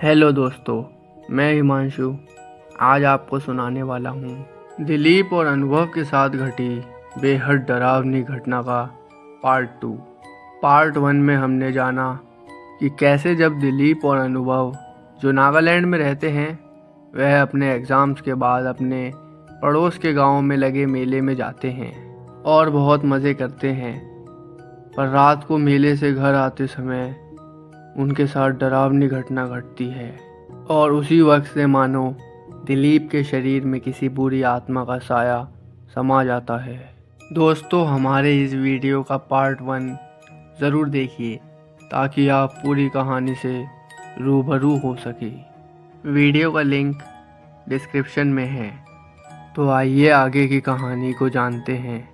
Hello दोस्तों, मैं हिमांशु आज आपको सुनाने वाला हूँ दिलीप और अनुभव के साथ घटी बेहद डरावनी घटना का पार्ट 2। पार्ट 1 में हमने जाना कि कैसे जब दिलीप और अनुभव जो नागालैंड में रहते हैं वह अपने एग्ज़ाम्स के बाद अपने पड़ोस के गांव में लगे मेले में जाते हैं और बहुत मज़े करते हैं। पर रात को मेले से घर आते समय उनके साथ डरावनी घटना घटती है और उसी वक्त से मानो दिलीप के शरीर में किसी बुरी आत्मा का साया समा जाता है। दोस्तों, हमारे इस वीडियो का पार्ट 1 ज़रूर देखिए ताकि आप पूरी कहानी से रूबरू हो सके। वीडियो का लिंक डिस्क्रिप्शन में है, तो आइए आगे की कहानी को जानते हैं।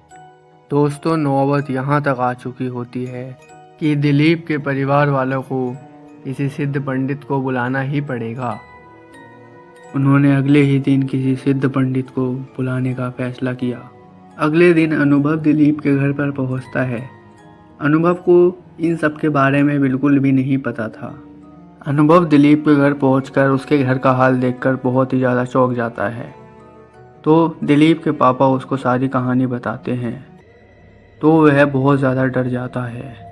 दोस्तों, नौबत यहाँ तक आ चुकी होती है कि दिलीप के परिवार वालों को किसी सिद्ध पंडित को बुलाना ही पड़ेगा। उन्होंने अगले ही दिन किसी सिद्ध पंडित को बुलाने का फैसला किया। अगले दिन अनुभव दिलीप के घर पर पहुंचता है। अनुभव को इन सब के बारे में बिल्कुल भी नहीं पता था। अनुभव दिलीप के घर पहुंचकर उसके घर का हाल देखकर बहुत ही ज़्यादा चौंक जाता है। तो दिलीप के पापा उसको सारी कहानी बताते हैं, तो वह बहुत ज़्यादा डर जाता है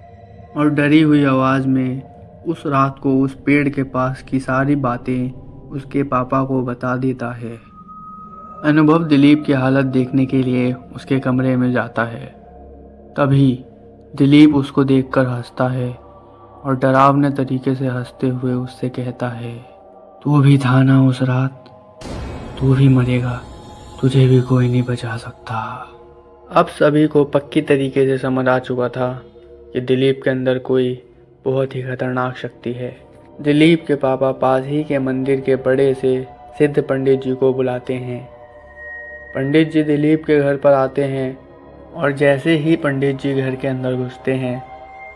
और डरी हुई आवाज़ में उस रात को उस पेड़ के पास की सारी बातें उसके पापा को बता देता है। अनुभव दिलीप की हालत देखने के लिए उसके कमरे में जाता है। तभी दिलीप उसको देखकर हंसता है और डरावने तरीके से हंसते हुए उससे कहता है, तू भी था ना उस रात, तू भी मरेगा, तुझे भी कोई नहीं बचा सकता। अब सभी को पक्की तरीके से समझ आ चुका था कि दिलीप के अंदर कोई बहुत ही खतरनाक शक्ति है। दिलीप के पापा पास ही के मंदिर के बड़े से सिद्ध पंडित जी को बुलाते हैं। पंडित जी दिलीप के घर पर आते हैं और जैसे ही पंडित जी घर के अंदर घुसते हैं,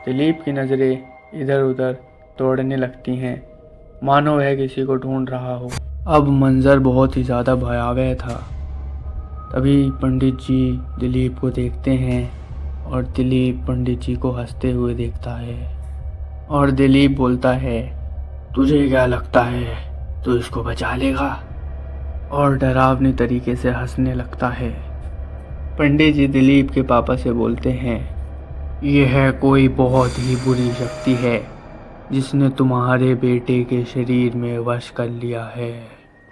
दिलीप की नज़रें इधर उधर दौड़ने लगती हैं, मानो वह किसी को ढूंढ रहा हो। अब मंजर बहुत ही ज़्यादा भयावह था। तभी पंडित जी दिलीप को देखते हैं और दिलीप पंडित जी को हंसते हुए देखता है और दिलीप बोलता है, तुझे क्या लगता है तू इसको बचा लेगा? और डरावनी तरीके से हंसने लगता है। पंडित जी दिलीप के पापा से बोलते हैं, यह कोई बहुत ही बुरी शक्ति है जिसने तुम्हारे बेटे के शरीर में वश कर लिया है।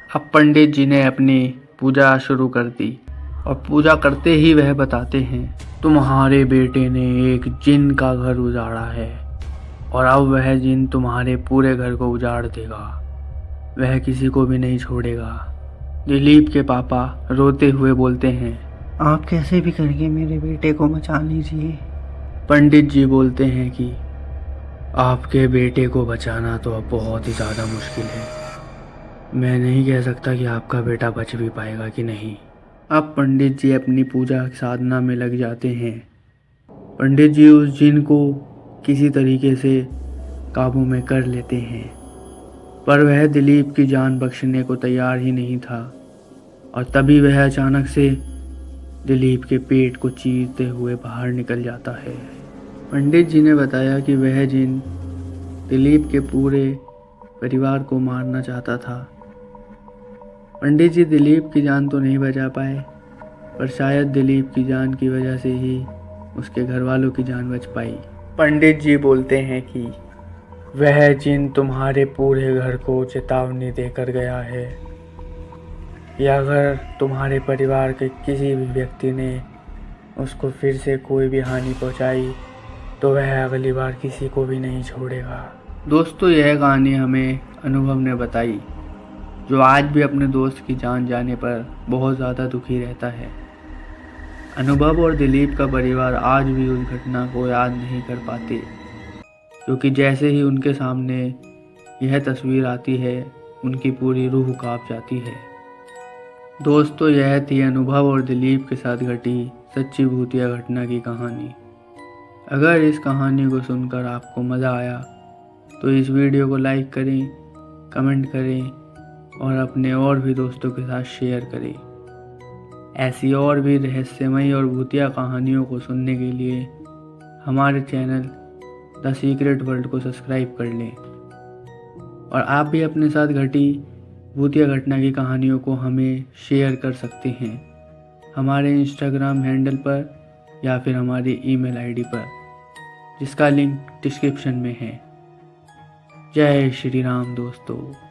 अब पंडित जी ने अपनी पूजा शुरू कर दी और पूजा करते ही वह बताते हैं, तुम्हारे बेटे ने एक जिन का घर उजाड़ा है और अब वह जिन तुम्हारे पूरे घर को उजाड़ देगा, वह किसी को भी नहीं छोड़ेगा। दिलीप के पापा रोते हुए बोलते हैं, आप कैसे भी करके मेरे बेटे को बचा लीजिए। पंडित जी बोलते हैं कि आपके बेटे को बचाना तो अब बहुत ही ज़्यादा मुश्किल है, मैं नहीं कह सकता कि आपका बेटा बच भी पाएगा कि नहीं। अब पंडित जी अपनी पूजा साधना में लग जाते हैं। पंडित जी उस जिन को किसी तरीके से काबू में कर लेते हैं, पर वह दिलीप की जान बख्शने को तैयार ही नहीं था और तभी वह अचानक से दिलीप के पेट को चीरते हुए बाहर निकल जाता है। पंडित जी ने बताया कि वह जिन दिलीप के पूरे परिवार को मारना चाहता था। पंडित जी दिलीप की जान तो नहीं बचा पाए, पर शायद दिलीप की जान की वजह से ही उसके घर वालों की जान बच पाई। पंडित जी बोलते हैं कि वह जिन तुम्हारे पूरे घर को चेतावनी देकर गया है कि अगर तुम्हारे परिवार के किसी भी व्यक्ति ने उसको फिर से कोई भी हानि पहुंचाई तो वह अगली बार किसी को भी नहीं छोड़ेगा। दोस्तों, यह कहानी हमें अनुभव ने बताई, जो आज भी अपने दोस्त की जान जाने पर बहुत ज़्यादा दुखी रहता है। अनुभव और दिलीप का परिवार आज भी उस घटना को याद नहीं कर पाते, क्योंकि जैसे ही उनके सामने यह तस्वीर आती है उनकी पूरी रूह कांप जाती है। दोस्तों, यह थी अनुभव और दिलीप के साथ घटी सच्ची भूतिया घटना की कहानी। अगर इस कहानी को सुनकर आपको मज़ा आया तो इस वीडियो को लाइक करें, कमेंट करें और अपने और भी दोस्तों के साथ शेयर करें। ऐसी और भी रहस्यमयी और भूतिया कहानियों को सुनने के लिए हमारे चैनल द सीक्रेट वर्ल्ड को सब्सक्राइब कर लें। और आप भी अपने साथ घटी भूतिया घटना की कहानियों को हमें शेयर कर सकते हैं हमारे इंस्टाग्राम हैंडल पर या फिर हमारी ईमेल आईडी पर, जिसका लिंक डिस्क्रिप्शन में है। जय श्री राम दोस्तों।